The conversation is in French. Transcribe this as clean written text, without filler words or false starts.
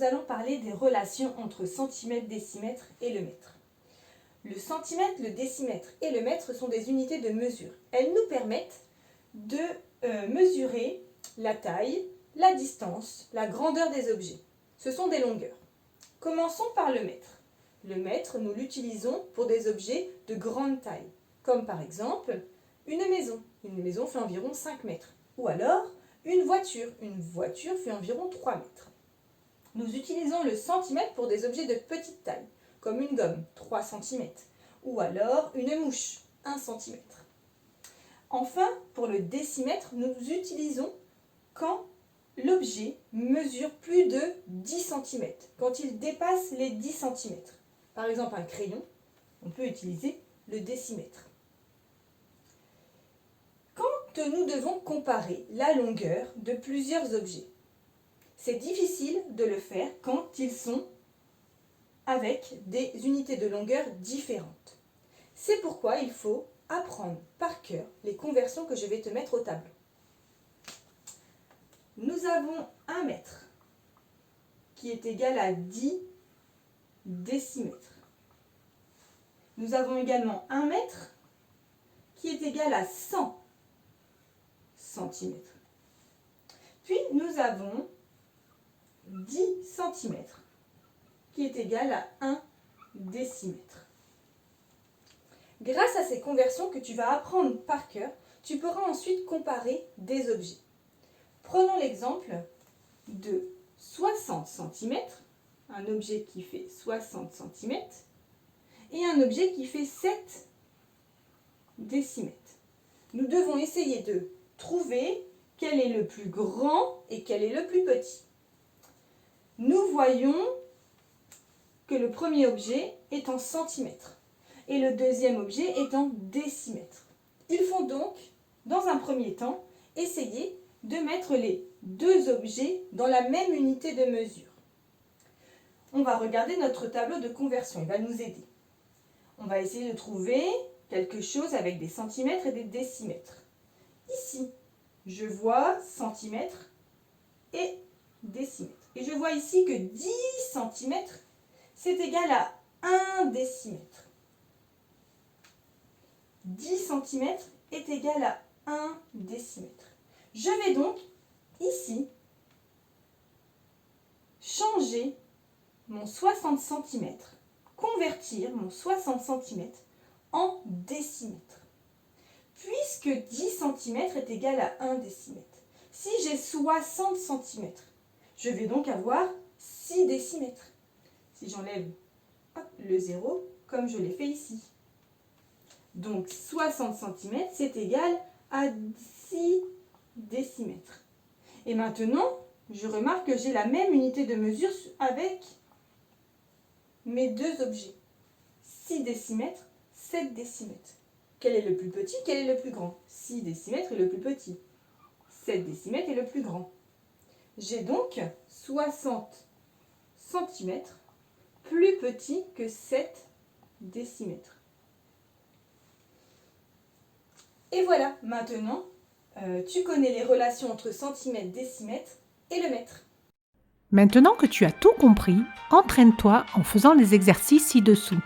nous allons parler des relations entre centimètre, décimètre et le mètre. Le centimètre, le décimètre et le mètre sont des unités de mesure. Elles nous permettent de mesurer la taille, la distance, la grandeur des objets. Ce sont des longueurs. Commençons par le mètre. Le mètre, nous l'utilisons pour des objets de grande taille, comme par exemple une maison. Une maison fait environ 5 mètres. Ou alors une voiture. Une voiture fait environ 3 mètres. Nous utilisons le centimètre pour des objets de petite taille, comme une gomme, 3 cm, ou alors une mouche, 1 cm. Enfin, pour le décimètre, nous utilisons quand l'objet mesure plus de 10 cm, quand il dépasse les 10 cm. Par exemple, un crayon, on peut utiliser le décimètre. Quand nous devons comparer la longueur de plusieurs objets, c'est difficile de le faire quand ils sont avec des unités de longueur différentes. C'est pourquoi il faut apprendre par cœur les conversions que je vais te mettre au tableau. Nous avons 1 mètre qui est égal à 10 décimètres. Nous avons également 1 mètre qui est égal à 100 centimètres. Puis nous avons 10 centimètres qui est égal à 1 décimètre. Grâce à ces conversions que tu vas apprendre par cœur, tu pourras ensuite comparer des objets. Prenons l'exemple de 60 cm, un objet qui fait 60 cm, et un objet qui fait 7 décimètres. Nous devons essayer de trouver quel est le plus grand et quel est le plus petit. Nous voyons que le premier objet est en centimètres et le deuxième objet est en décimètres. Il faut donc, dans un premier temps, essayer de mettre les deux objets dans la même unité de mesure. On va regarder notre tableau de conversion, il va nous aider. On va essayer de trouver quelque chose avec des centimètres et des décimètres. Ici, je vois centimètres et décimètres. Et je vois ici que 10 centimètres, c'est égal à 1 décimètre. 10 cm est égal à 1 décimètre. Je vais donc, ici, changer mon 60 cm, convertir mon 60 cm en décimètres. Puisque 10 cm est égal à 1 décimètre. Si j'ai 60 cm, je vais donc avoir 6 décimètres. Si j'enlève le 0, comme je l'ai fait ici. Donc 60 cm, c'est égal à 6 décimètres. Et maintenant, je remarque que j'ai la même unité de mesure avec mes deux objets. 6 décimètres, 7 décimètres. Quel est le plus petit, quel est le plus grand? 6 décimètres est le plus petit. 7 décimètres est le plus grand. J'ai donc 60 cm plus petit que 7 décimètres. Et voilà, maintenant, tu connais les relations entre centimètre, décimètre et le mètre. Maintenant que tu as tout compris, entraîne-toi en faisant les exercices ci-dessous.